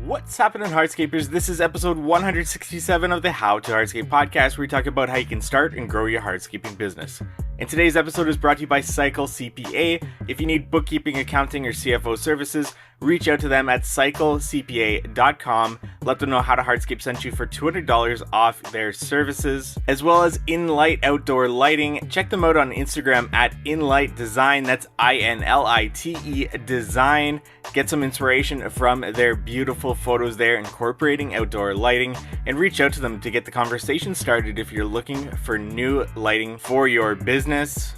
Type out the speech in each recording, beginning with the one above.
What's happening, Hardscapers? This is episode 167 of the How to Hardscape podcast, where we talk about how you can start and grow your hardscaping business. And today's episode is brought to you by Cycle CPA. If you need bookkeeping, accounting, or CFO services, reach out to them at cyclecpa.com. Let them know How to Hardscape sent you for $200 off their services, as well as Inlight Outdoor Lighting. Check them out on Instagram at Inlight Design. That's INLITE Design. Get some inspiration from their beautiful photos there incorporating outdoor lighting, and reach out to them to get the conversation started if you're looking for new lighting for your business.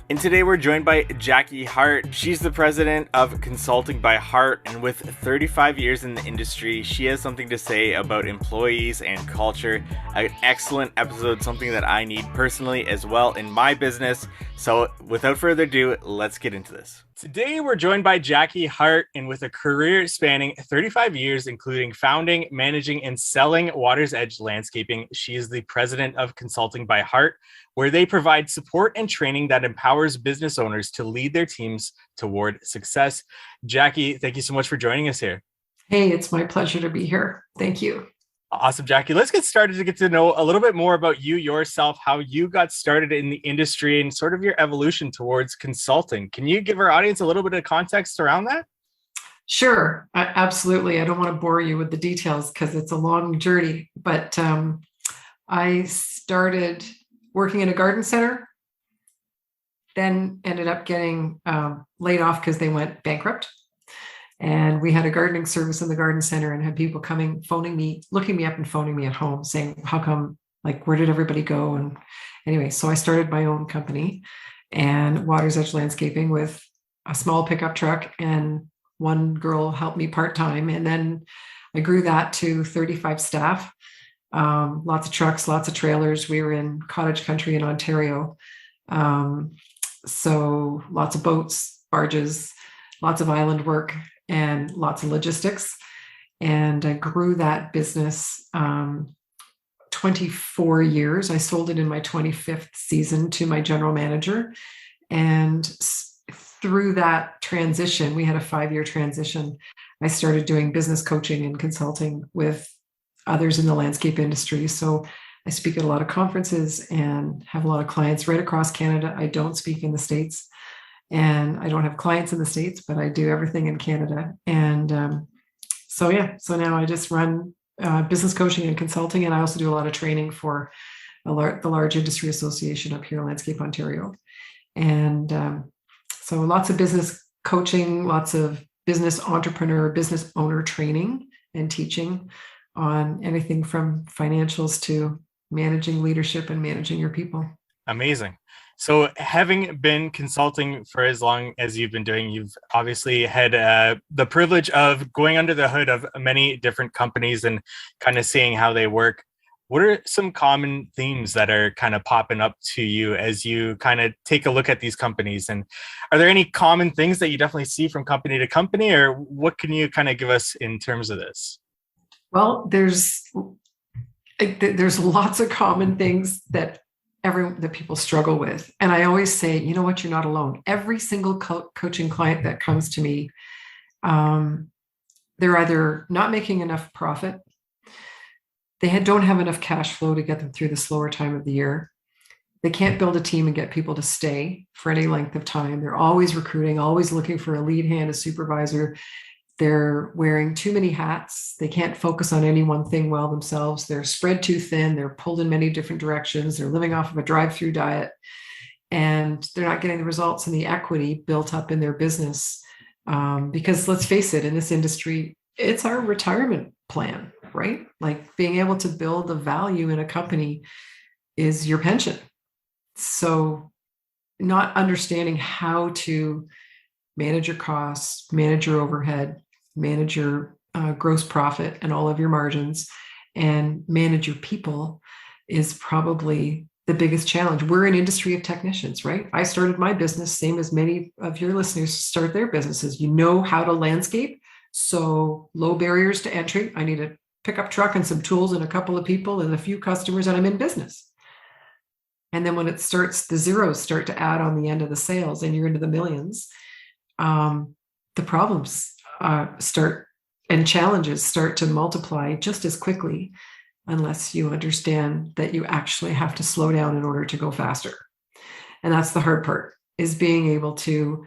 And today we're joined by Jacki Hart. She's the president of Consulting by Hart, and with 35 years in the industry, she has something to say about employees and culture. An excellent episode, something that I need personally as well in my business. So without further ado, let's get into this. Today, we're joined by Jacki Hart, and with a career spanning 35 years, including founding, managing, and selling Water's Edge Landscaping, she is the president of Consulting by Hart, where they provide support and training that empowers business owners to lead their teams toward success. Jacki, thank you so much for joining us here. Hey, it's my pleasure to be here. Thank you. Awesome, Jacki. Let's get started to get to know a little bit more about you yourself, how you got started in the industry, and sort of your evolution towards consulting. Can you give our audience a little bit of context around that? Sure, absolutely. I don't want to bore you with the details because it's a long journey, but I started working in a garden center, then ended up getting laid off because they went bankrupt. And we had a gardening service in the garden center and had people coming, phoning me, looking me up and phoning me at home saying, how come, like, where did everybody go? And anyway, so I started my own company and Water's Edge Landscaping with a small pickup truck, and one girl helped me part-time. And then I grew that to 35 staff, lots of trucks, lots of trailers. We were in cottage country in Ontario. So lots of boats, barges, lots of island work, and lots of logistics. And I grew that business 24 years. I sold it in my 25th season to my general manager. And through that transition, we had a 5-year transition. I started doing business coaching and consulting with others in the landscape industry. So I speak at a lot of conferences and have a lot of clients right across Canada. I don't speak in the States. And I don't have clients in the States, but I do everything in Canada. And so now I just run business coaching and consulting. And I also do a lot of training for the large industry association up here in Landscape, Ontario. And so lots of business coaching, lots of business entrepreneur, business owner training and teaching on anything from financials to managing leadership and managing your people. Amazing. So having been consulting for as long as you've been doing, you've obviously had the privilege of going under the hood of many different companies and kind of seeing how they work. What are some common themes that are kind of popping up to you as you kind of take a look at these companies? And are there any common things that you definitely see from company to company, or what can you kind of give us in terms of this? Well, there's lots of common things that people struggle with. And I always say, you know what, you're not alone. Every single coaching client that comes to me, they're either not making enough profit, they don't have enough cash flow to get them through the slower time of the year. They can't build a team and get people to stay for any length of time. They're always recruiting, always looking for a lead hand, a supervisor. They're wearing too many hats. They can't focus on any one thing well themselves. They're spread too thin. They're pulled in many different directions. They're living off of a drive-through diet, and they're not getting the results and the equity built up in their business. Because let's face it, in this industry, it's our retirement plan, right? Like being able to build a value in a company is your pension. So not understanding how to manage your costs, manage your overhead, manage your gross profit and all of your margins, and manage your people is probably the biggest challenge. We're an industry of technicians, right? I started my business, same as many of your listeners start their businesses. You know how to landscape, so low barriers to entry. I need a pickup truck and some tools and a couple of people and a few customers, and I'm in business. And then when it starts, the zeros start to add on the end of the sales and you're into the millions, the problems start and challenges start to multiply just as quickly unless you understand that you actually have to slow down in order to go faster. And that's the hard part, is being able to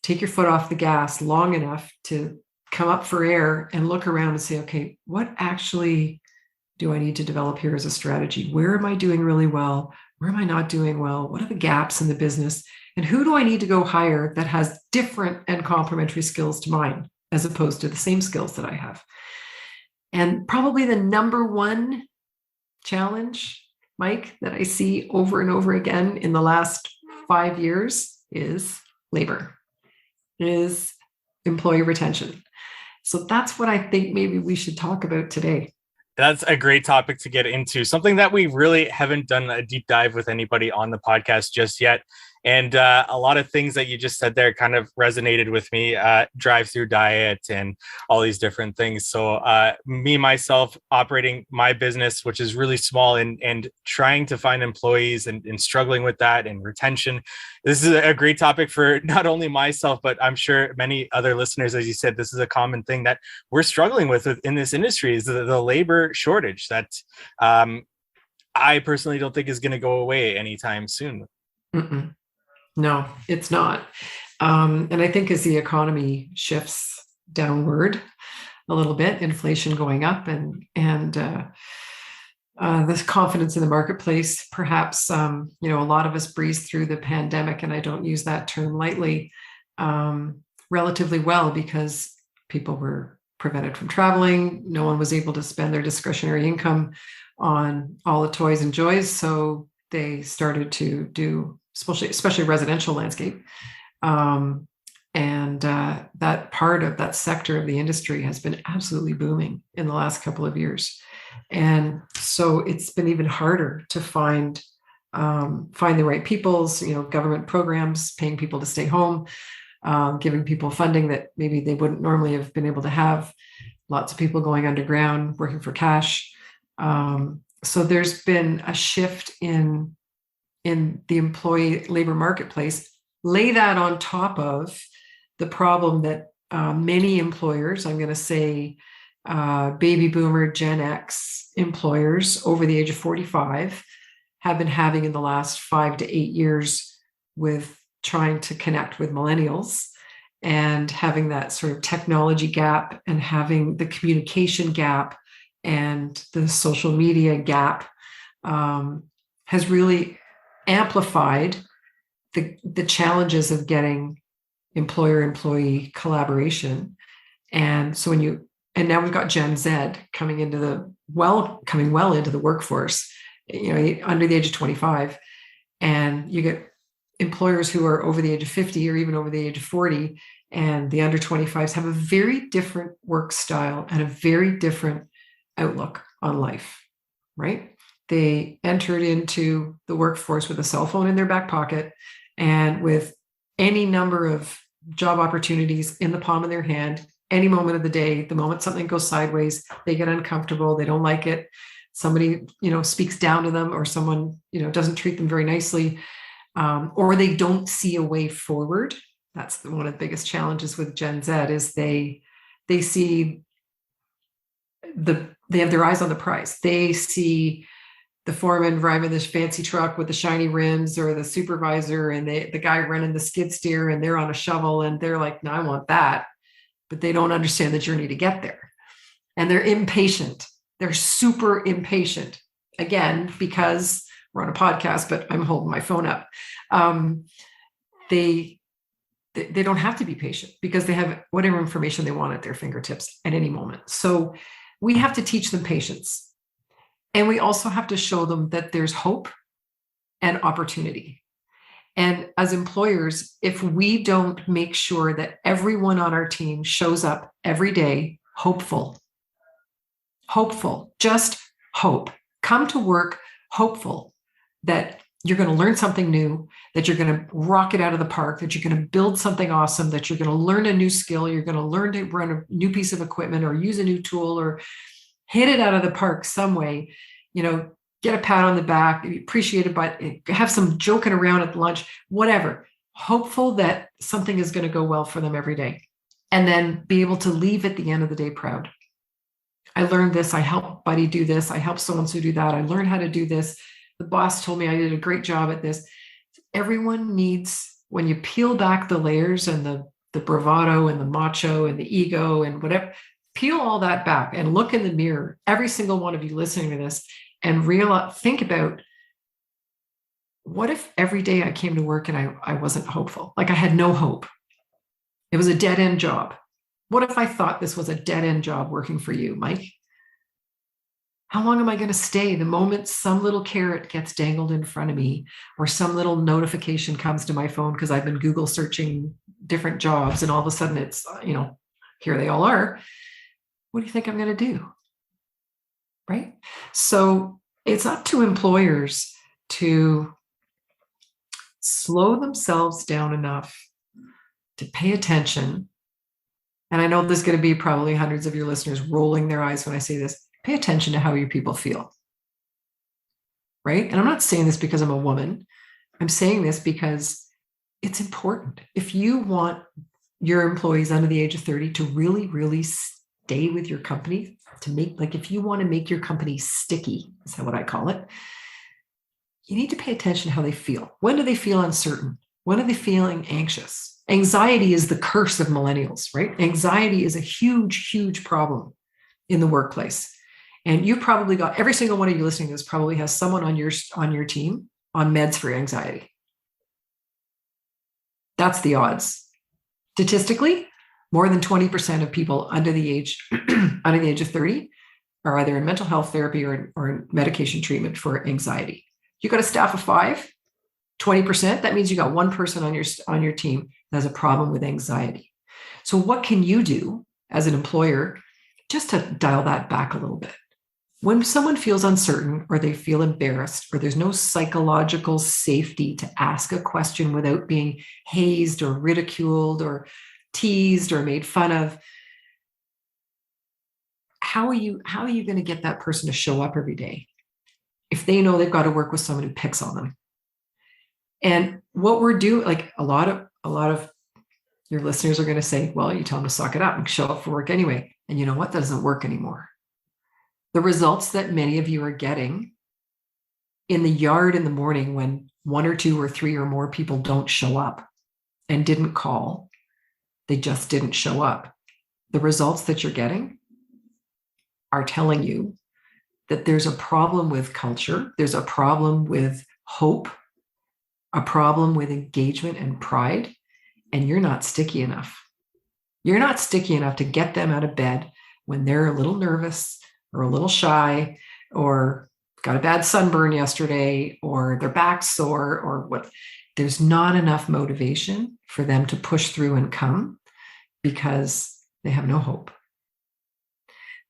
take your foot off the gas long enough to come up for air and look around and say, okay, what actually do I need to develop here as a strategy? Where am I doing really well? Where am I not doing well? What are the gaps in the business? And who do I need to go hire that has different and complementary skills to mine, as opposed to the same skills that I have? And probably the number one challenge, Mike, that I see over and over again in the last 5 years is labor, is employee retention. So that's what I think maybe we should talk about today. That's a great topic to get into. Something that we really haven't done a deep dive with anybody on the podcast just yet. And a lot of things that you just said there kind of resonated with me, drive-through diet and all these different things. So myself operating my business, which is really small, and trying to find employees and struggling with that and retention. This is a great topic for not only myself, but I'm sure many other listeners. As you said, this is a common thing that we're struggling with in this industry, is the labor shortage that I personally don't think is going to go away anytime soon. Mm-mm. No, it's not. And I think as the economy shifts downward a little bit, inflation going up, and this confidence in the marketplace, perhaps, a lot of us breezed through the pandemic, and I don't use that term lightly, relatively well, because people were prevented from traveling. No one was able to spend their discretionary income on all the toys and joys. So they started to do, especially residential landscape. That part of that sector of the industry has been absolutely booming in the last couple of years. And so it's been even harder to find the right people's, government programs, paying people to stay home, giving people funding that maybe they wouldn't normally have been able to have. Lots of people going underground, working for cash. So there's been a shift in the employee labor marketplace. Lay that on top of the problem that many employers, I'm going to say baby boomer, Gen X employers over the age of 45, have been having in the last 5 to 8 years with trying to connect with millennials, and having that sort of technology gap, and having the communication gap and the social media gap, has really amplified the challenges of getting employer-employee collaboration. And so now we've got Gen Z coming well into the workforce, under the age of 25, and you get employers who are over the age of 50 or even over the age of 40, and the under 25s have a very different work style and a very different outlook on life, right? They entered into the workforce with a cell phone in their back pocket and with any number of job opportunities in the palm of their hand, any moment of the day. The moment something goes sideways, they get uncomfortable, they don't like it. Somebody, speaks down to them, or someone, doesn't treat them very nicely, or they don't see a way forward. That's one of the biggest challenges with Gen Z, is they see they have their eyes on the prize. They see the foreman driving this fancy truck with the shiny rims, or the supervisor and the guy running the skid steer, and they're on a shovel, and they're like, no, I want that. But they don't understand the journey to get there. And they're impatient. They're super impatient. Again, because we're on a podcast, but I'm holding my phone up. They don't have to be patient, because they have whatever information they want at their fingertips at any moment. So we have to teach them patience. And we also have to show them that there's hope and opportunity. And as employers, if we don't make sure that everyone on our team shows up every day hopeful, just hope, come to work hopeful that you're going to learn something new, that you're going to rock it out of the park, that you're going to build something awesome, that you're going to learn a new skill, you're going to learn to run a new piece of equipment, or use a new tool, or hit it out of the park some way, get a pat on the back, be appreciated, but have some joking around at lunch, whatever. Hopeful that something is going to go well for them every day. and then be able to leave at the end of the day proud. I learned this. I helped Buddy do this. I helped so-and-so do that. I learned how to do this. The boss told me I did a great job at this. Everyone needs, when you peel back the layers and the bravado and the macho and the ego and whatever, peel all that back and look in the mirror, every single one of you listening to this, and think about, what if every day I came to work and I wasn't hopeful? Like I had no hope. It was a dead end job. What if I thought this was a dead end job working for you, Mike? How long am I going to stay? The moment some little carrot gets dangled in front of me, or some little notification comes to my phone because I've been Google searching different jobs, and all of a sudden it's, here they all are. What do you think I'm going to do? Right? So it's up to employers to slow themselves down enough to pay attention. And I know there's going to be probably hundreds of your listeners rolling their eyes when I say this. Pay attention to how your people feel. Right? And I'm not saying this because I'm a woman. I'm saying this because it's important. If you want your employees under the age of 30 to really, really stay with your company, if you want to make your company sticky, is that what I call it? You need to pay attention to how they feel. When do they feel uncertain? When are they feeling anxious? Anxiety is the curse of millennials, right? Anxiety is a huge, huge problem in the workplace. And you've probably got, every single one of you listening to this probably has someone on your team on meds for anxiety. That's the odds. Statistically, more than 20% of people under the age of 30 are either in mental health therapy or in medication treatment for anxiety. You got a staff of 5, 20%. That means you got one person on your team that has a problem with anxiety. So what can you do as an employer just to dial that back a little bit? When someone feels uncertain, or they feel embarrassed, or there's no psychological safety to ask a question without being hazed or ridiculed or teased or made fun of, how are you going to get that person to show up every day if they know they've got to work with someone who picks on them? And what we're doing, like a lot of your listeners are going to say, well, you tell them to suck it up and show up for work anyway. And you know what? That doesn't work anymore. The results that many of you are getting in the yard in the morning, when 1 or 2 or 3 or more people don't show up and didn't call, they just didn't show up. The results that you're getting are telling you that there's a problem with culture. There's a problem with hope, a problem with engagement and pride, and you're not sticky enough. You're not sticky enough to get them out of bed when they're a little nervous or a little shy, or got a bad sunburn yesterday, or their back's sore, or what. There's not enough motivation for them to push through and come because they have no hope.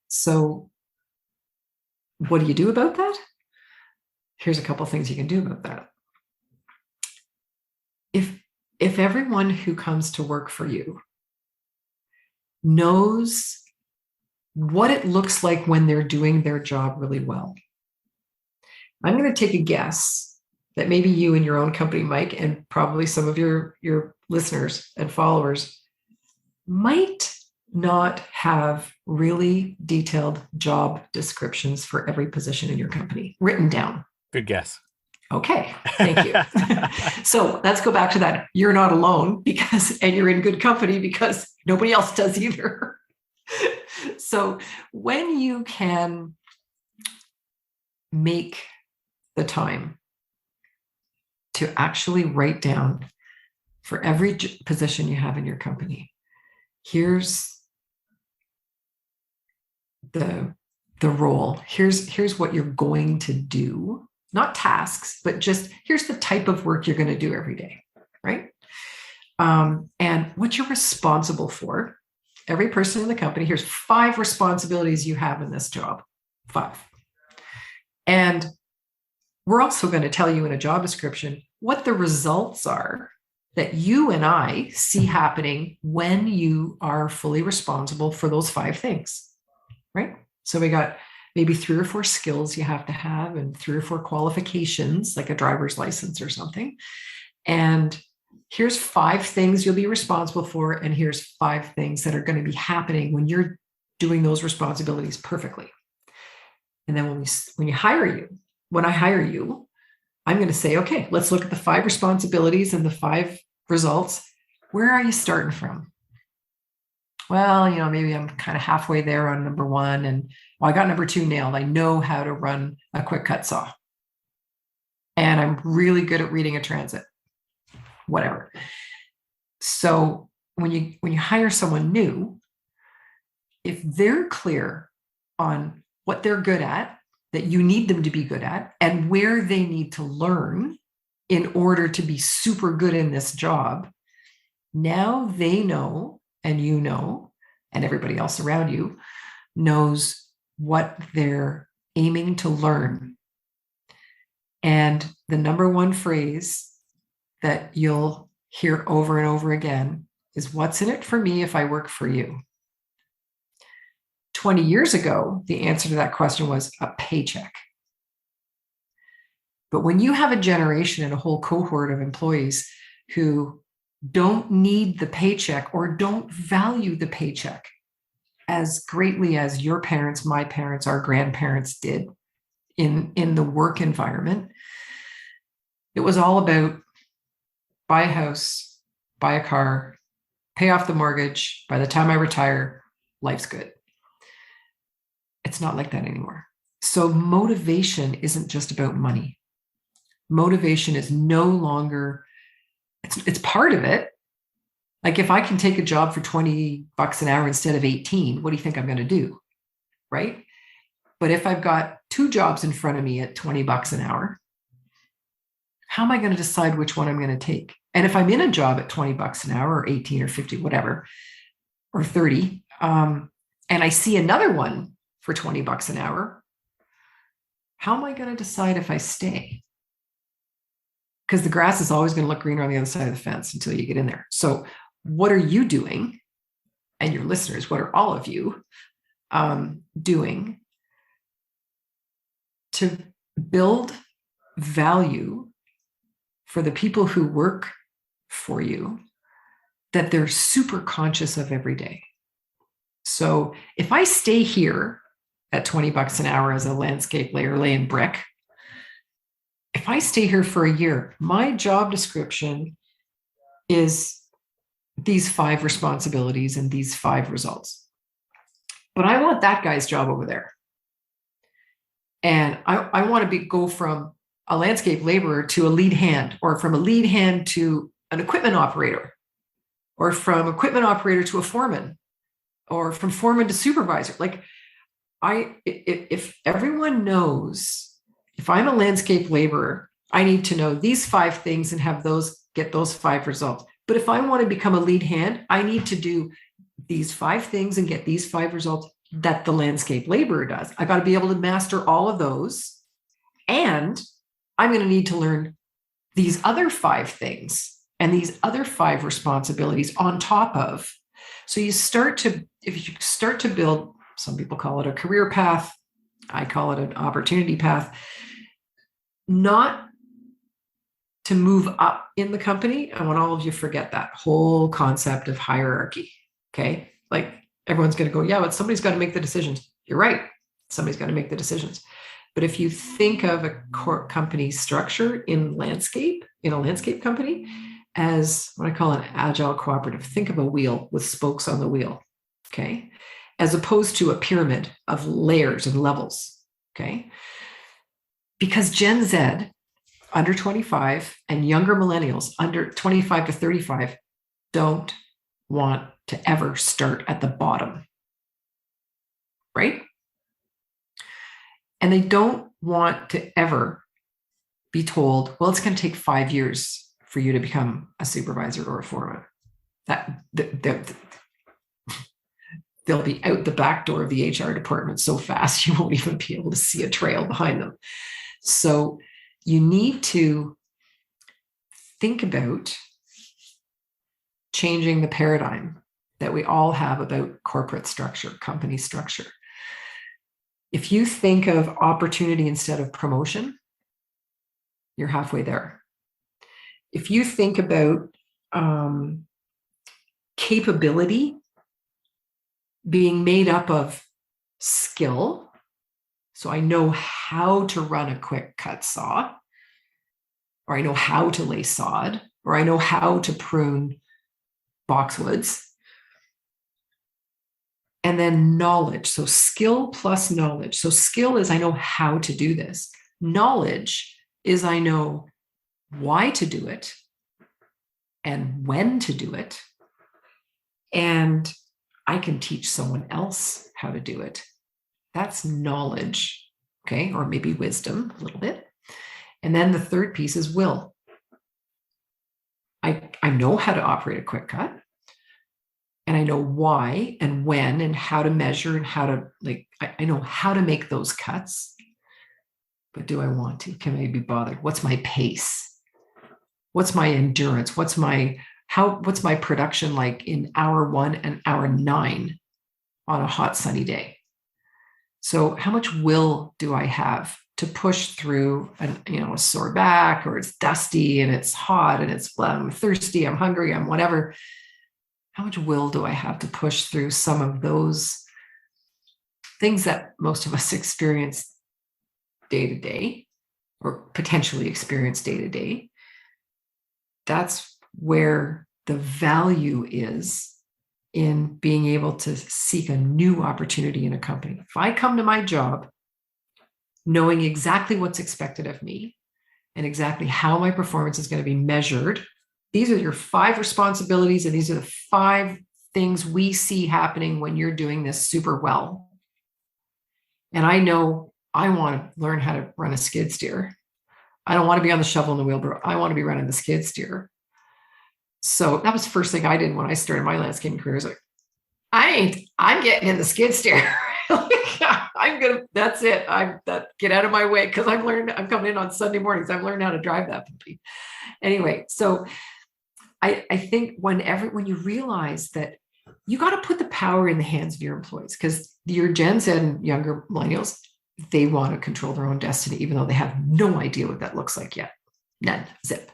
So what do you do about that? Here's a couple of things you can do about that. If everyone who comes to work for you knows what it looks like when they're doing their job really well, I'm going to take a guess that maybe you and your own company, Mike, and probably some of your listeners and followers might not have really detailed job descriptions for every position in your company written down. Good guess. Okay, thank you. So let's go back to that. You're not alone, and you're in good company because nobody else does either. So when you can make the time to actually write down for every position you have in your company, here's the role. Here's what you're going to do. Not tasks, but just here's the type of work you're going to do every day, right? And what you're responsible for. Every person in the company, here's 5 responsibilities you have in this job. 5. And we're also going to tell you in a job description what the results are that you and I see happening when you are fully responsible for those 5 things, right? So we got maybe 3 or 4 skills you have to have, and 3 or 4 qualifications, like a driver's license or something. And here's 5 things you'll be responsible for, and here's 5 things that are going to be happening when you're doing those responsibilities perfectly. And then when I hire you, I'm going to say, okay, let's look at the 5 responsibilities and the 5 results. Where are you starting from? Well, maybe I'm kind of halfway there on number 1, and I got number 2 nailed. I know how to run a quick cut saw, and I'm really good at reading a transit, whatever. So when you hire someone new, if they're clear on what they're good at, that you need them to be good at, and where they need to learn in order to be super good in this job, now they know, and and everybody else around you knows what they're aiming to learn. And the number 1 phrase that you'll hear over and over again is, what's in it for me if I work for you? 20 years ago, the answer to that question was a paycheck. But when you have a generation and a whole cohort of employees who don't need the paycheck or don't value the paycheck as greatly as your parents, my parents, our grandparents did in the work environment, it was all about buy a house, buy a car, pay off the mortgage. By the time I retire, life's good. It's not like that anymore. So motivation isn't just about money. Motivation is no longer, it's part of it. Like if I can take a job for $20 an hour instead of 18, what do you think I'm going to do? Right? But if I've got 2 jobs in front of me at $20 an hour, how am I going to decide which one I'm going to take? And if I'm in a job at $20 an hour or 18 or 50, whatever, or 30, and I see another one for $20 an hour, how am I going to decide if I stay? Because the grass is always going to look greener on the other side of the fence until you get in there. So what are you doing? And your listeners, what are all of you doing to build value for the people who work for you that they're super conscious of every day? So if I stay here at $20 an hour as a landscape layer laying brick, if I stay here for a year, my job description is these 5 responsibilities and these 5 results. But I want that guy's job over there. And I want to go from a landscape laborer to a lead hand, or from a lead hand to an equipment operator, or from equipment operator to a foreman, or from foreman to supervisor. Like if everyone knows, if I'm a landscape laborer, I need to know these 5 things and get those 5 results. But if I want to become a lead hand, I need to do these 5 things and get these 5 results that the landscape laborer does. I got to be able to master all of those. And I'm going to need to learn these other 5 things and these other 5 responsibilities on top of. So if you start to build, some people call it a career path, I call it an opportunity path, not to move up in the company. I want all of you to forget that whole concept of hierarchy. Okay. Like everyone's going to go, yeah, but somebody's got to make the decisions. You're right. Somebody's got to make the decisions. But if you think of a core company structure in a landscape company as what I call an agile cooperative, think of a wheel with spokes on the wheel. Okay. As opposed to a pyramid of layers and levels. Okay. Because Gen Z under 25 and younger millennials under 25 to 35 don't want to ever start at the bottom, right? And they don't want to ever be told, well, it's going to take 5 years for you to become a supervisor or a foreman. They'll be out the back door of the HR department so fast you won't even be able to see a trail behind them. So you need to think about changing the paradigm that we all have about corporate structure, company structure. If you think of opportunity instead of promotion, you're halfway there. If you think about capability being made up of skill. So I know how to run a quick cut saw, or I know how to lay sod, or I know how to prune boxwoods. And then knowledge. So skill plus knowledge. So skill is I know how to do this. Knowledge is I know why to do it and when to do it. And I can teach someone else how to do it. That's knowledge, okay? Or maybe wisdom a little bit. And then the third piece is will. I know how to operate a quick cut. And I know why and when and how to measure and how to, like, I know how to make those cuts. But do I want to? Can I be bothered? What's my pace? What's my endurance? What's my production like in hour 1 and hour 9 on a hot sunny day? So how much will do I have to push through a sore back, or it's dusty and it's hot and I'm thirsty, I'm hungry, I'm whatever. How much will do I have to push through some of those things that most of us experience day to day, or potentially experience day to day? That's where the value is in being able to seek a new opportunity in a company. If I come to my job knowing exactly what's expected of me and exactly how my performance is going to be measured, these are your 5 responsibilities, and these are the 5 things we see happening when you're doing this super well. And I know I want to learn how to run a skid steer. I don't want to be on the shovel and the wheelbarrow. I want to be running the skid steer. So that was the first thing I did when I started my landscaping career. I was like, I'm getting in the skid steer. That's it. Get out of my way, because I'm coming in on Sunday mornings. I've learned how to drive that puppy. Anyway, so I think when you realize that you got to put the power in the hands of your employees, because your Gen Z and younger millennials, they want to control their own destiny, even though they have no idea what that looks like yet. None. Zip.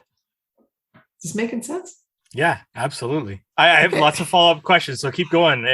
Is this making sense? Yeah, absolutely. I have lots of follow-up questions, so keep going.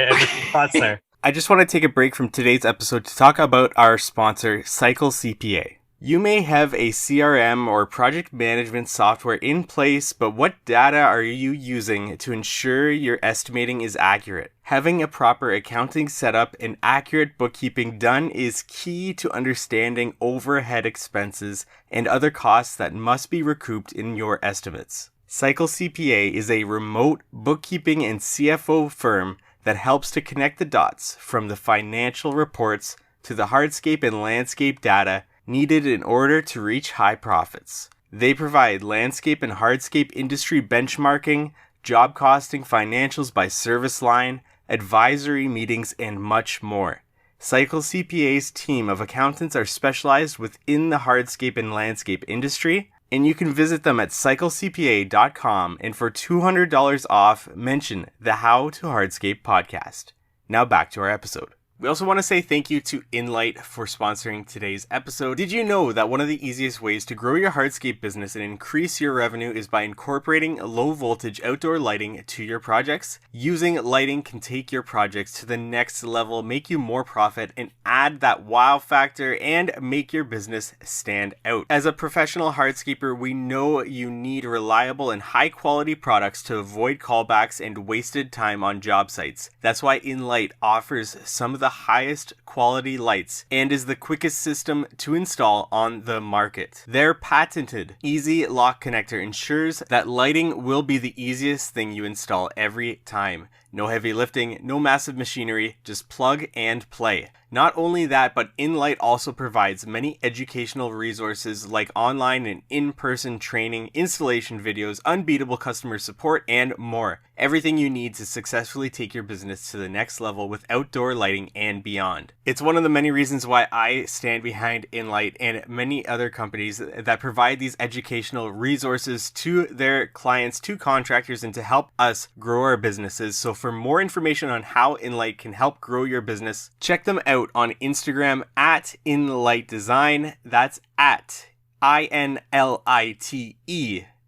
Thoughts there. I just want to take a break from today's episode to talk about our sponsor, Cycle CPA. You may have a CRM or project management software in place, but what data are you using to ensure your estimating is accurate? Having a proper accounting setup and accurate bookkeeping done is key to understanding overhead expenses and other costs that must be recouped in your estimates. Cycle CPA is a remote bookkeeping and CFO firm that helps to connect the dots from the financial reports to the hardscape and landscape data needed in order to reach high profits. They provide landscape and hardscape industry benchmarking, job costing, financials by service line, advisory meetings, and much more. Cycle CPA's team of accountants are specialized within the hardscape and landscape industry, and you can visit them at cyclecpa.com, and for $200 off, mention the How to Hardscape podcast. Now back to our episode. We also want to say thank you to Inlight for sponsoring today's episode. Did you know that one of the easiest ways to grow your hardscape business and increase your revenue is by incorporating low voltage outdoor lighting to your projects? Using lighting can take your projects to the next level, make you more profit, and add that wow factor and make your business stand out. As a professional hardscaper, we know you need reliable and high quality products to avoid callbacks and wasted time on job sites. That's why Inlight offers some of the highest quality lights and is the quickest system to install on the market. Their patented Easy Lock connector ensures that lighting will be the easiest thing you install every time. No heavy lifting, no massive machinery, just plug and play. Not only that, but Inlight also provides many educational resources like online and in-person training, installation videos, unbeatable customer support, and more. Everything you need to successfully take your business to the next level with outdoor lighting and beyond. It's one of the many reasons why I stand behind Inlight and many other companies that provide these educational resources to their clients, to contractors, and to help us grow our businesses. So for more information on how Inlight can help grow your business, check them out on Instagram at Inlight Design. That's at INLITE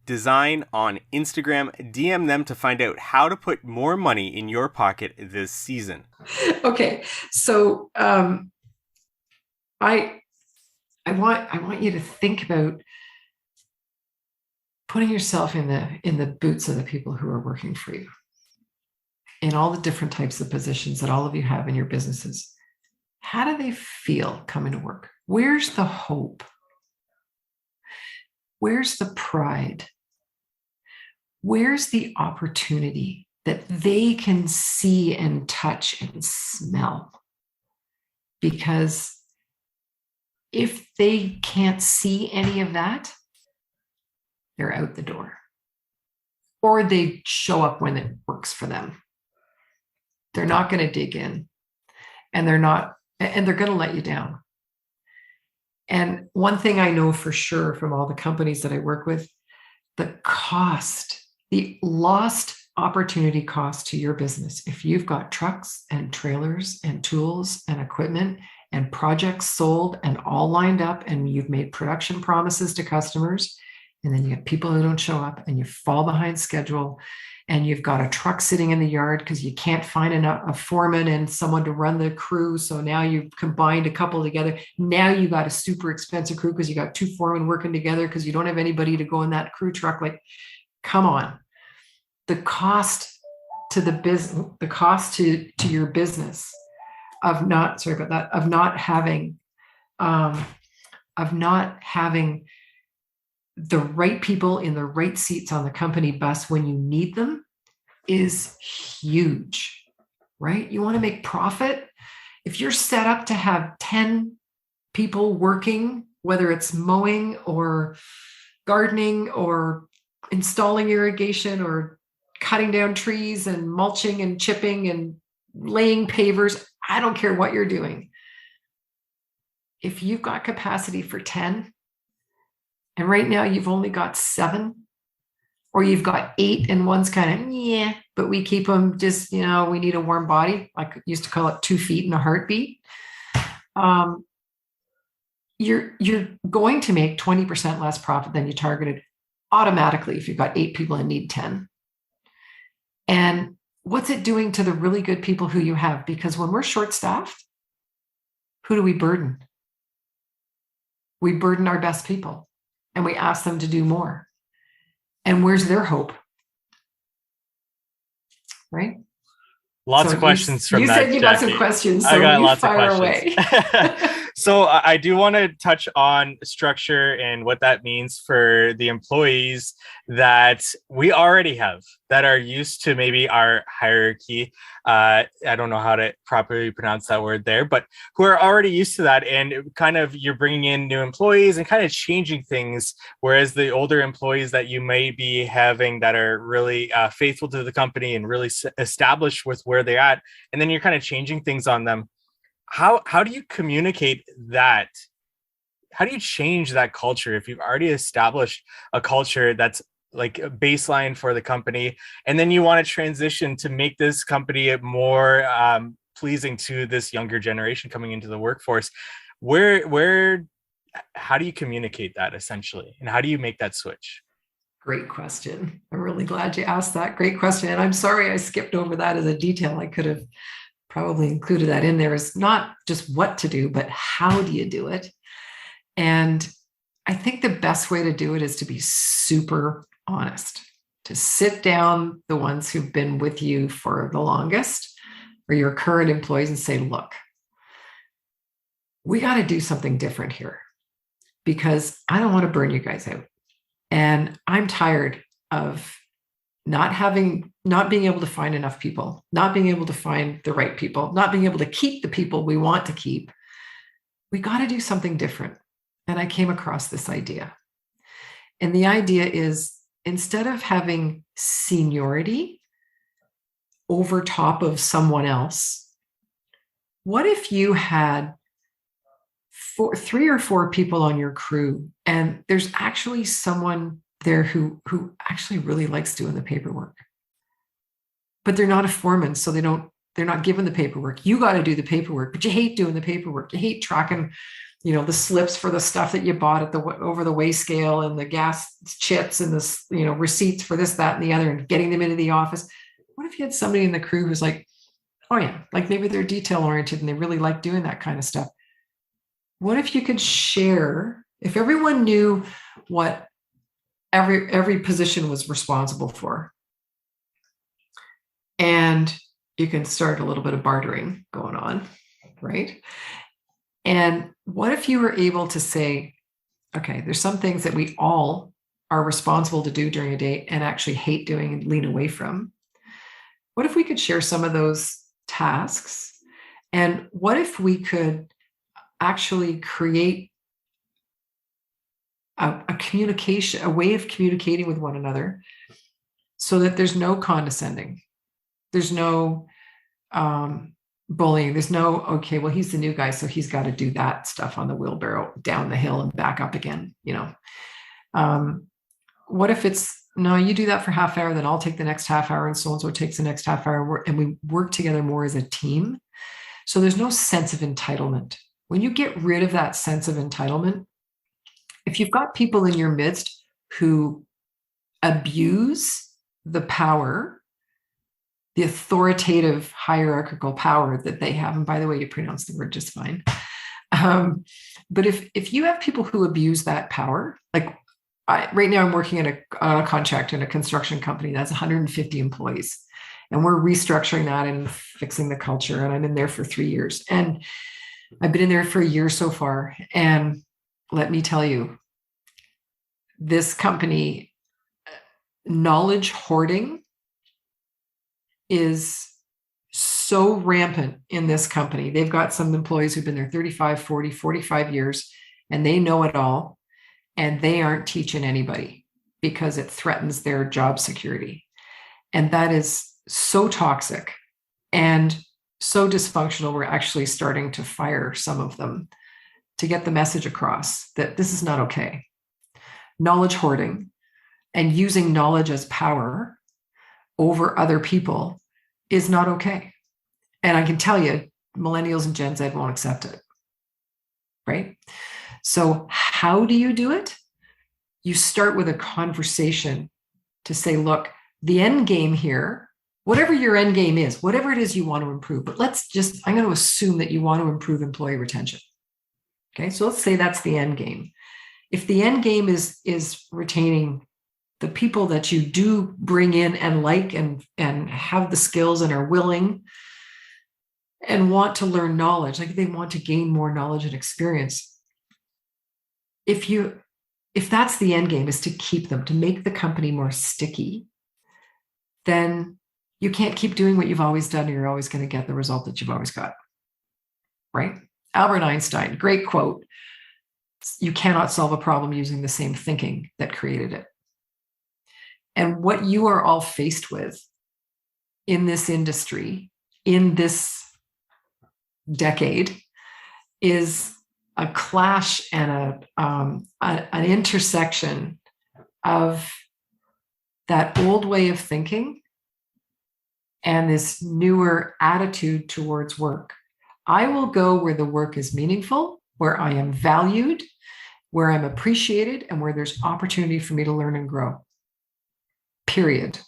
Design on Instagram. DM them to find out how to put more money in your pocket this season. Okay, so I want you to think about putting yourself in the boots of the people who are working for you, in all the different types of positions that all of you have in your businesses. How do they feel coming to work? Where's the hope? Where's the pride? Where's the opportunity that they can see and touch and smell? Because if they can't see any of that, they're out the door. Or they show up when it works for them. They're not going to dig in, and they're going to let you down. And one thing I know for sure from all the companies that I work with, the lost opportunity cost to your business, if you've got trucks and trailers and tools and equipment and projects sold and all lined up, and you've made production promises to customers, and then you have people who don't show up, and you fall behind schedule, and you've got a truck sitting in the yard because you can't find a foreman and someone to run the crew. So now you've combined a couple together. Now you got a super expensive crew because you got two foremen working together because you don't have anybody to go in that crew truck. Like, come on. The cost to the business, the cost to your business of not having the right people in the right seats on the company bus when you need them is huge, right? You want to make profit. If you're set up to have 10 people working, whether it's mowing or gardening or installing irrigation or cutting down trees and mulching and chipping and laying pavers, I don't care what you're doing. If you've got capacity for 10, and right now you've only got 7, or you've got 8 and one's kind of, yeah, but we keep them just, we need a warm body. I used to call it 2 feet in a heartbeat. You're going to make 20% less profit than you targeted automatically if you've got 8 people and need 10. And what's it doing to the really good people who you have? Because when we're short-staffed, who do we burden? We burden our best people. And we ask them to do more. And where's their hope? Right? Lots of questions from that. You said you got some questions, so I got you lots fire of questions. Away. So I do want to touch on structure and what that means for the employees that we already have that are used to maybe our hierarchy. I don't know how to properly pronounce that word there, but who are already used to that. And kind of you're bringing in new employees and kind of changing things. Whereas the older employees that you may be having that are really faithful to the company and really established with where they're at, and then you're kind of changing things on them. How do you communicate that? How do you change that culture if you've already established a culture that's like a baseline for the company, and then you want to transition to make this company more pleasing to this younger generation coming into the workforce? How do you communicate that essentially, and how do you make that switch? Great question. I'm really glad you asked that. Great question. And I'm sorry I skipped over that as a detail. I could have probably included that in there. Is not just what to do, but how do you do it? And I think the best way to do it is to be super honest, to sit down the ones who've been with you for the longest or your current employees and say, look, we got to do something different here because I don't want to burn you guys out. And I'm tired of not being able to find enough people, not being able to find the right people, not being able to keep the people we want to keep. We got to do something different. And I came across this idea. And the idea is, instead of having seniority over top of someone else, what if you had 3 or 4 people on your crew, and there's actually someone there who actually really likes doing the paperwork, but they're not a foreman, so they're not given the paperwork. You got to do the paperwork, but you hate doing the paperwork. You hate tracking the slips for the stuff that you bought at the over the weigh scale, and the gas chits, and this, receipts for this, that, and the other, and getting them into the office. What if you had somebody in the crew who's like, oh yeah, like maybe they're detail oriented and they really like doing that kind of stuff. What if you could share, if everyone knew what every position was responsible for, and you can start a little bit of bartering going on, right? And what if you were able to say, okay, there's some things that we all are responsible to do during a day and actually hate doing and lean away from. What if we could share some of those tasks? And what if we could actually create a communication, a way of communicating with one another, so that there's no condescending, there's no bullying, there's no, okay, well, he's the new guy, so he's got to do that stuff on the wheelbarrow down the hill and back up again. What if it's, no, you do that for half hour, then I'll take the next half hour, and so takes the next half hour, and we work together more as a team. So there's no sense of entitlement. When you get rid of that sense of entitlement, if you've got people in your midst who abuse the power, the authoritative hierarchical power that they have, and by the way, you pronounce the word just fine. But if you have people who abuse that power, like right now I'm working on a contract in a construction company that's 150 employees, and we're restructuring that and fixing the culture. And I'm in there for 3 years, and I've been in there for a year so far. And let me tell you, this company, knowledge hoarding is so rampant in this company. They've got some employees who've been there 35, 40, 45 years, and they know it all, and they aren't teaching anybody because it threatens their job security. And that is so toxic and so dysfunctional. We're actually starting to fire some of them to get the message across that this is not okay. Knowledge hoarding and using knowledge as power over other people is not okay. And I can tell you, millennials and Gen Z won't accept it, right? So how do you do it? You start with a conversation to say, look, the end game here, whatever your end game is, whatever it is you want to improve, but I'm going to assume that you want to improve employee retention. Okay, so let's say that's the end game. If the end game is retaining the people that you do bring in and like and have the skills and are willing and want to learn knowledge, like they want to gain more knowledge and experience. If that's the end game, is to keep them, to make the company more sticky, then you can't keep doing what you've always done, or you're always going to get the result that you've always got, right? Albert Einstein, great quote. You cannot solve a problem using the same thinking that created it. And what you are all faced with in this industry, in this decade, is a clash and an intersection of that old way of thinking and this newer attitude towards work. I will go where the work is meaningful, where I am valued, where I'm appreciated, and where there's opportunity for me to learn and grow. Period.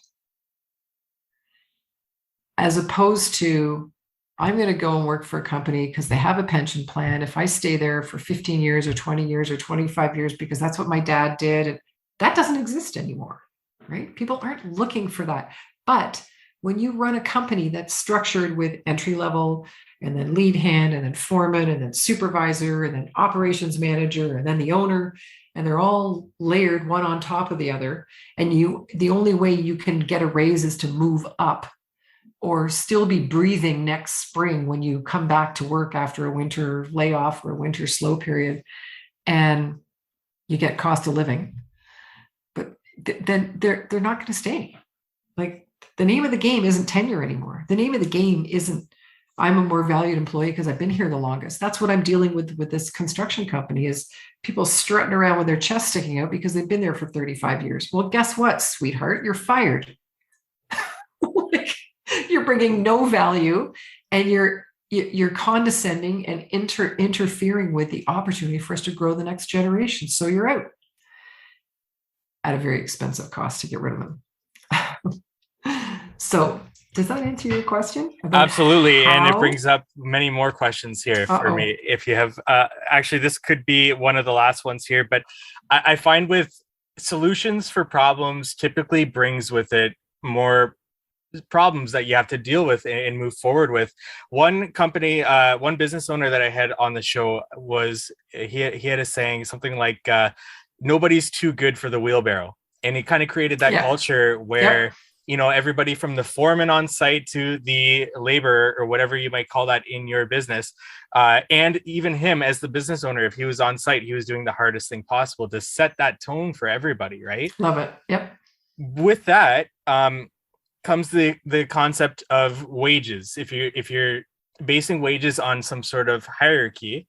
As opposed to, I'm going to go and work for a company because they have a pension plan. If I stay there for 15 years or 20 years or 25 years, because that's what my dad did, that doesn't exist anymore, right? People aren't looking for that. But when you run a company that's structured with entry level and then lead hand and then foreman and then supervisor and then operations manager and then the owner, and they're all layered one on top of the other, and the only way you can get a raise is to move up or still be breathing next spring when you come back to work after a winter layoff or a winter slow period, and you get cost of living. But then they're not going to stay. Like, the name of the game isn't tenure anymore. The name of the game isn't, I'm a more valued employee because I've been here the longest. That's what I'm dealing with this construction company, is people strutting around with their chest sticking out because they've been there for 35 years. Well, guess what, sweetheart? You're fired. Like, you're bringing no value, and you're condescending and interfering with the opportunity for us to grow the next generation. So you're out at a very expensive cost to get rid of them. So does that answer your question? Absolutely. And it brings up many more questions here for Uh-oh. me. If you have, actually, this could be one of the last ones here, but I find with solutions for problems typically brings with it more problems that you have to deal with and move forward with. One company, one business owner that I had on the show was, he had a saying, something like, nobody's too good for the wheelbarrow. And he kind of created that culture where, you know, everybody from the foreman on site to the laborer or whatever you might call that in your business, and even him as the business owner, if he was on site, he was doing the hardest thing possible to set that tone for everybody, right? Love it. Yep. With that comes the concept of wages. If you're basing wages on some sort of hierarchy,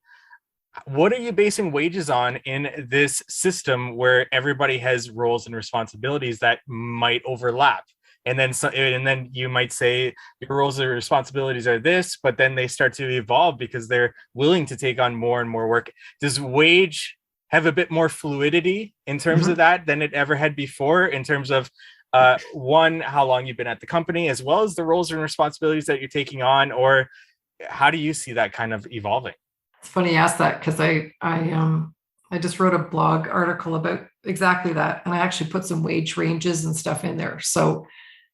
what are you basing wages on in this system where everybody has roles and responsibilities that might overlap? And then you might say your roles and responsibilities are this, but then they start to evolve because they're willing to take on more and more work. Does wage have a bit more fluidity in terms of that than it ever had before, in terms of one, how long you've been at the company, as well as the roles and responsibilities that you're taking on? Or how do you see that kind of evolving? It's funny you asked that, because I just wrote a blog article about exactly that, and I actually put some wage ranges and stuff in there. So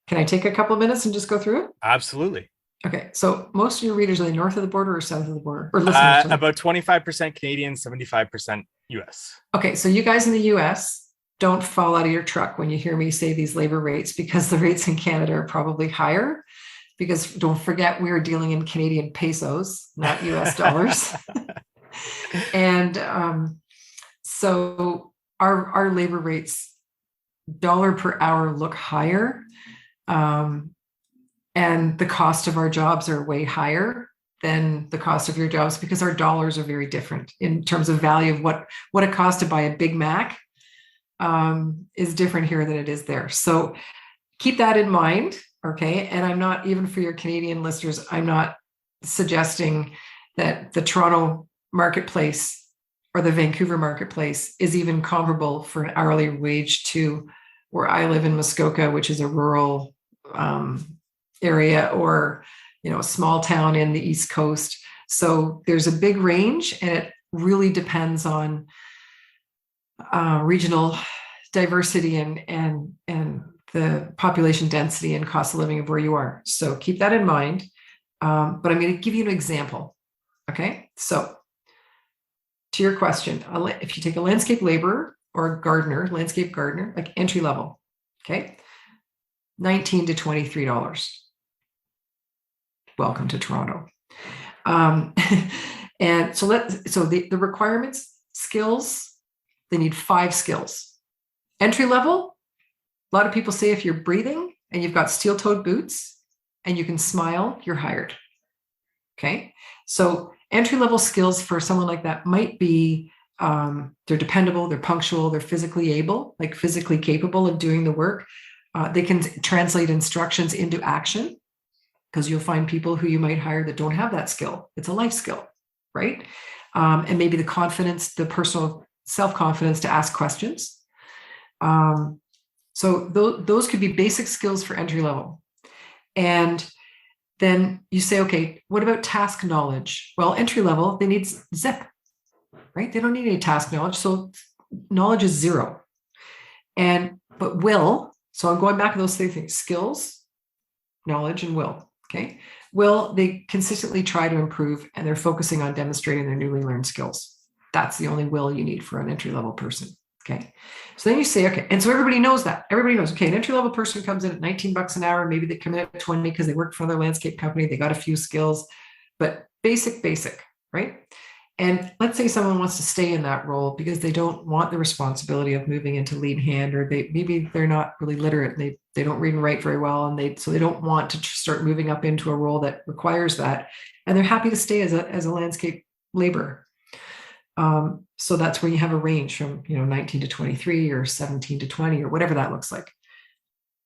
can I take a couple of minutes and just go through it? Absolutely. Okay, so most of your readers, are they north of the border or south of the border, or listeners? About 25% Canadian, 75% US. Okay, so you guys in the US, don't fall out of your truck when you hear me say these labor rates, because the rates in Canada are probably higher. Because don't forget, we are dealing in Canadian pesos, not US dollars. And so our labor rates, dollar per hour, look higher. And the cost of our jobs are way higher than the cost of your jobs, because our dollars are very different in terms of value of what it costs to buy a Big Mac is different here than it is there. So keep that in mind. Okay. And I'm not, even for your Canadian listeners, I'm not suggesting that the Toronto marketplace or the Vancouver marketplace is even comparable for an hourly wage to where I live in Muskoka, which is a rural area, or, you know, a small town in the East Coast. So there's a big range, and it really depends on regional diversity and the population density and cost of living of where you are. So keep that in mind. But I'm going to give you an example. Okay. So to your question, if you take a landscape laborer or a gardener, landscape gardener, like entry level, okay, $19 to $23. Welcome to Toronto. And so the requirements, skills, they need 5 skills. Entry level, a lot of people say if you're breathing and you've got steel-toed boots and you can smile, you're hired. Okay. So entry-level skills for someone like that might be they're dependable, they're punctual, they're physically able, like physically capable of doing the work. They can translate instructions into action, because you'll find people who you might hire that don't have that skill. It's a life skill, right? And maybe the confidence, the personal self-confidence to ask questions. So those could be basic skills for entry level. And then you say, okay, what about task knowledge? Well, entry level, they need zip, right? They don't need any task knowledge. So knowledge is 0. But will, so I'm going back to those 3 things: skills, knowledge, and will. Okay. Will, they consistently try to improve, and they're focusing on demonstrating their newly learned skills. That's the only will you need for an entry level person. Okay. So then you say, okay. And so everybody knows that. Everybody knows, okay, an entry level person comes in at $19 an hour. Maybe they come in at 20 because they worked for their landscape company. They got a few skills, but basic, right? And let's say someone wants to stay in that role because they don't want the responsibility of moving into lead hand, or maybe they're not really literate and they don't read and write very well. And so they don't want to start moving up into a role that requires that. And they're happy to stay as a landscape laborer. So that's where you have a range from, 19 to 23 or 17 to 20 or whatever that looks like.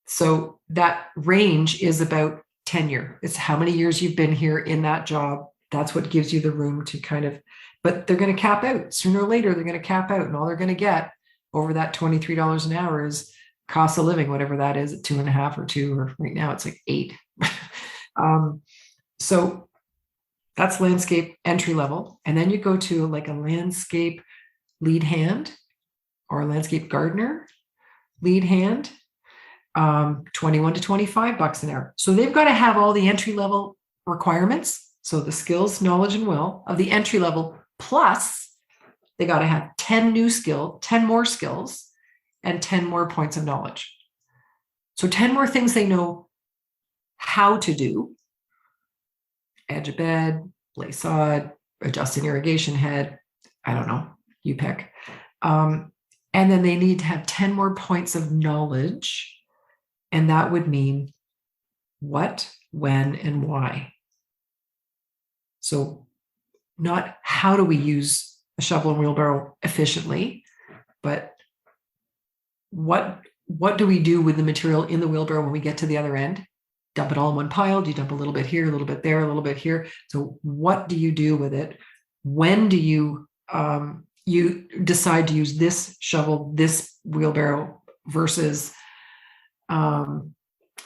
So that range is about tenure. It's how many years you've been here in that job That's what gives you the room to kind of, but they're going to cap out sooner or later. They're going to cap out, and all they're going to get over that $23 an hour is cost of living, whatever that is, at 2.5 or 2, or right now it's like 8. So that's landscape entry level. And then you go to like a landscape lead hand or a landscape gardener lead hand, 21 to $25 an hour. So they've got to have all the entry level requirements. So the skills, knowledge, and will of the entry level, plus they got to have 10 more skills, and 10 more points of knowledge. So 10 more things they know how to do: edge a bed, lay sod, adjust an irrigation head. I don't know, you pick. And then they need to have 10 more points of knowledge. And that would mean what, when, and why. So not how do we use a shovel and wheelbarrow efficiently, but what do we do with the material in the wheelbarrow when we get to the other end? Dump it all in one pile? Do you dump a little bit here, a little bit there, a little bit here? So what do you do with it? When do you decide to use this shovel, this wheelbarrow versus an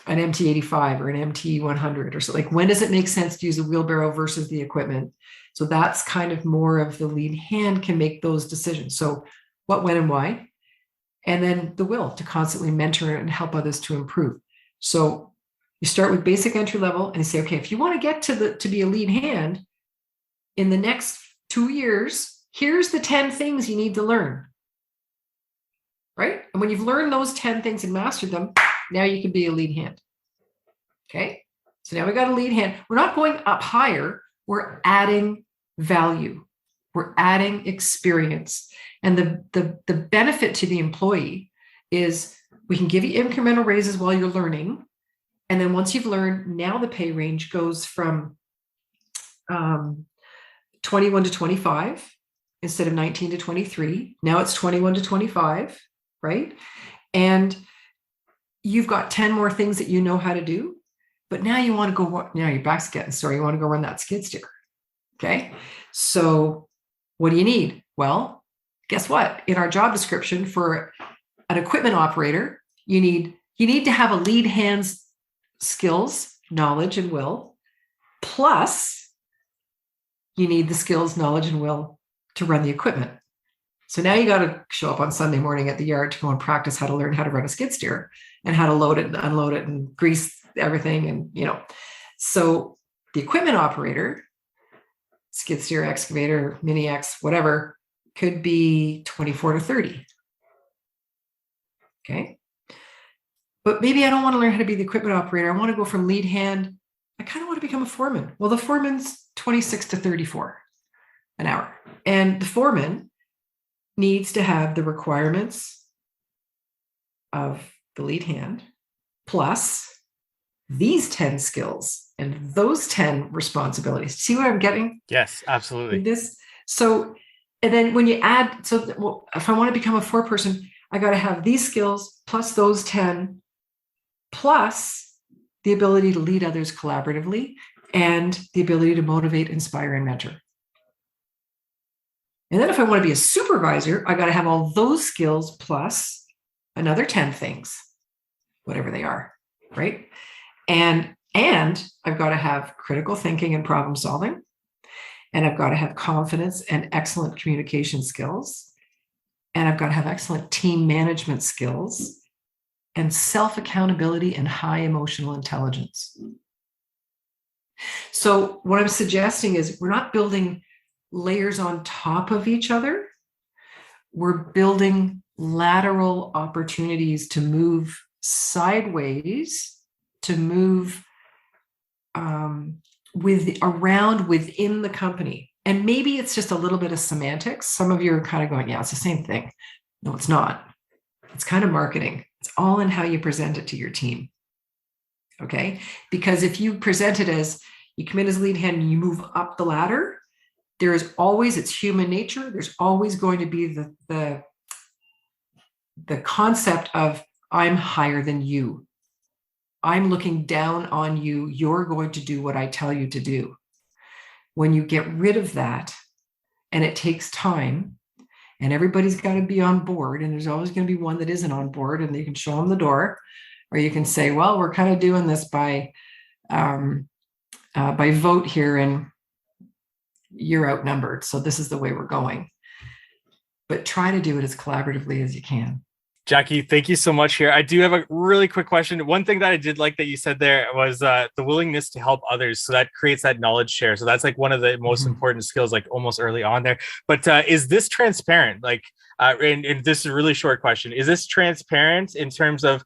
MT85 or an MT100 or so? Like, when does it make sense to use a wheelbarrow versus the equipment? So that's kind of more of the lead hand can make those decisions. So what, when, and why? And then the will to constantly mentor and help others to improve. So you start with basic entry level and you say, okay, if you want to get to be a lead hand in the next 2 years, here's the 10 things you need to learn. Right? And when you've learned those 10 things and mastered them, now you can be a lead hand. Okay. So now we got a lead hand. We're not going up higher. We're adding value. We're adding experience. And the benefit to the employee is we can give you incremental raises while you're learning. And then once you've learned, now the pay range goes from 21 to 25 instead of 19 to 23. Now it's 21 to 25, right? And you've got 10 more things that you know how to do. But now you want to go, now your back's getting sore. You want to go run that skid steer. Okay. So what do you need? Well, guess what? In our job description for an equipment operator, you need to have a lead hand's skills, knowledge, and will, plus you need the skills, knowledge, and will to run the equipment. So now you got to show up on Sunday morning at the yard to go and practice how to learn how to run a skid steer and how to load it and unload it and grease everything. And, so the equipment operator, skid steer, excavator, mini X, whatever, could be 24 to 30. Okay. But maybe I don't want to learn how to be the equipment operator. I want to go from lead hand. I kind of want to become a foreman. Well, the foreman's 26 to 34 an hour. And the foreman needs to have the requirements of the lead hand, plus these 10 skills and those 10 responsibilities. See what I'm getting? Yes, absolutely. So, and then when you add, if I want to become a foreperson, I got to have these skills plus those 10, plus the ability to lead others collaboratively and the ability to motivate, inspire, and mentor. And then if I want to be a supervisor, I got to have all those skills plus another 10 things, whatever they are, right? And I've got to have critical thinking and problem solving. And I've got to have confidence and excellent communication skills. And I've got to have excellent team management skills and self-accountability and high emotional intelligence. So what I'm suggesting is we're not building layers on top of each other. We're building lateral opportunities to move sideways, to move around within the company. And maybe it's just a little bit of semantics. Some of you are kind of going, yeah, it's the same thing. No, it's not. It's kind of marketing. It's all in how you present it to your team. Okay? Because if you present it as you come in as lead hand and you move up the ladder, there is always, it's human nature. There's always going to be the concept of I'm higher than you. I'm looking down on you. You're going to do what I tell you to do. when you get rid of that, and it takes time, and everybody's got to be on board, and there's always going to be one that isn't on board, and you can show them the door, or you can say, well, we're kind of doing this by vote here, and you're outnumbered, so this is the way we're going. But try to do it as collaboratively as you can. Jacki, thank you so much here. I do have a really quick question. One thing that I did like that you said there was the willingness to help others. So that creates that knowledge share. So that's like one of the most important skills, like almost early on there. But is this transparent? Like, and this is a really short question. Is this transparent in terms of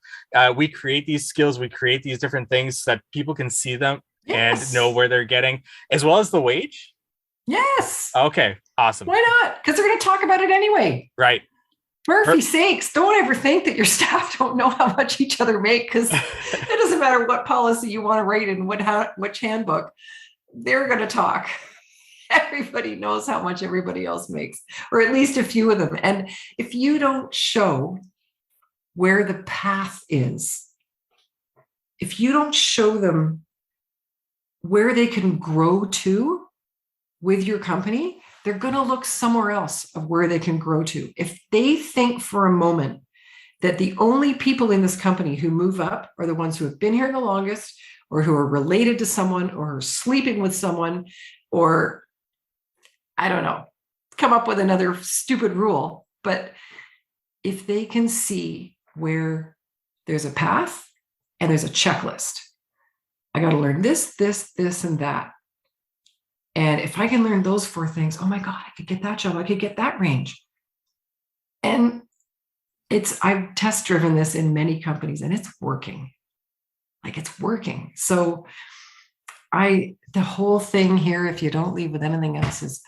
we create these skills, we create these different things so that people can see them and know where they're getting, as well as the wage? Yes. Okay. Awesome. Why not? Because they're going to talk about it anyway. Right. Murphy's sakes, don't ever think that your staff don't know how much each other make, because it doesn't matter what policy you want to write in which handbook, they're going to talk. Everybody knows how much everybody else makes, or at least a few of them. And if you don't show where the path is, if you don't show them where they can grow to with your company, they're going to look somewhere else of where they can grow to. If they think for a moment that the only people in this company who move up are the ones who have been here the longest, or who are related to someone, or are sleeping with someone, or I don't know, come up with another stupid rule. But if they can see where there's a path and there's a checklist, I got to learn this, and that. And if I can learn those 4 things, oh my God, I could get that job. I could get that range. And I've test driven this in many companies, and it's working. Like, it's working. So the whole thing here, if you don't leave with anything else, is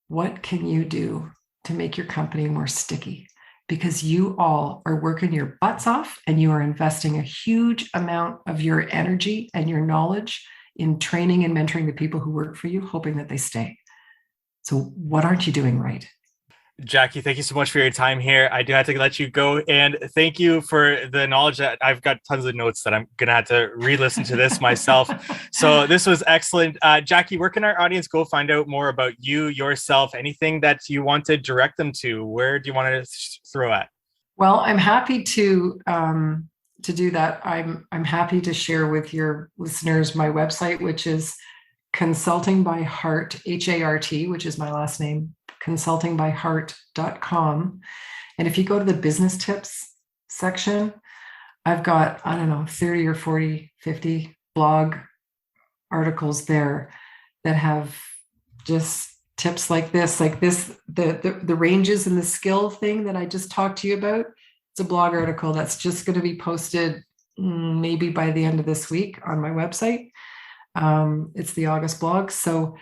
what can you do to make your company more sticky? Because you all are working your butts off, and you are investing a huge amount of your energy and your knowledge in training and mentoring the people who work for you, hoping that they stay. So what aren't you doing right? Jacki, thank you so much for your time here. I do have to let you go, and thank you for the knowledge. That I've got tons of notes that I'm going to have to re-listen to this myself. So this was excellent. Jacki, where can our audience go find out more about you, yourself, anything that you want to direct them to? Where do you want to throw at? Well, I'm happy to do that. I'm happy to share with your listeners my website, which is Consulting by Hart, H-A-R-T, which is my last name, consultingbyhart.com. And if you go to the business tips section, I've got, 30 or 40, 50 blog articles there that have just tips like this, the ranges and the skill thing that I just talked to you about. It's a blog article that's just going to be posted maybe by the end of this week on my website. It's the August blog. So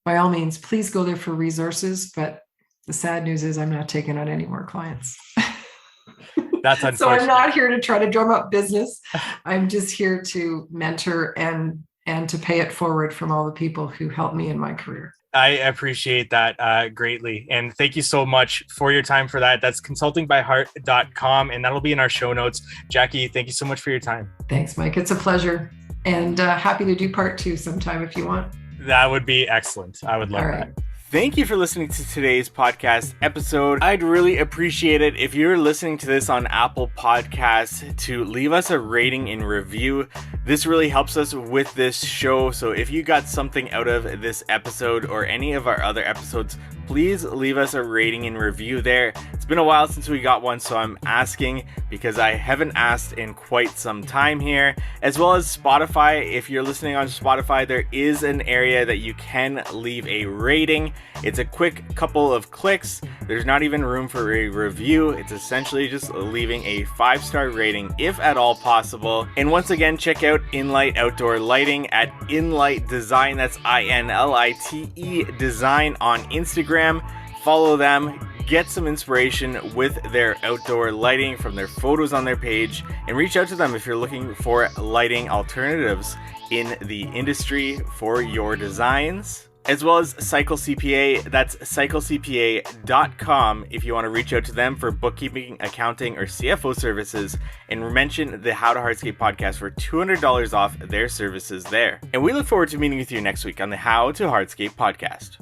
by all means, please go there for resources. But the sad news is I'm not taking on any more clients. That's unfortunate. So I'm not here to try to drum up business. I'm just here to mentor and to pay it forward from all the people who helped me in my career. I appreciate that greatly. And thank you so much for your time for that. That's consultingbyhart.com, and that'll be in our show notes. Jacki, thank you so much for your time. Thanks, Mike. It's a pleasure. And happy to do part 2 sometime if you want. That would be excellent. I would love that. Thank you for listening to today's podcast episode. I'd really appreciate it if you're listening to this on Apple Podcasts to leave us a rating and review. This really helps us with this show. So if you got something out of this episode or any of our other episodes, please leave us a rating and review there. It's been a while since we got one, so I'm asking because I haven't asked in quite some time here. As well as Spotify, if you're listening on Spotify, there is an area that you can leave a rating. It's a quick couple of clicks. There's not even room for a review. It's essentially just leaving a 5-star rating if at all possible. And once again, check out Inlight Outdoor Lighting at Inlight Design. That's INLITE Design on Instagram. Follow them, get some inspiration with their outdoor lighting from their photos on their page, and reach out to them if you're looking for lighting alternatives in the industry for your designs. as well as Cycle CPA. That's cyclecpa.com if you want to reach out to them for bookkeeping, accounting, or CFO services, and mention the How to Hardscape podcast for $200 off their services there. And we look forward to meeting with you next week on the How to Hardscape podcast.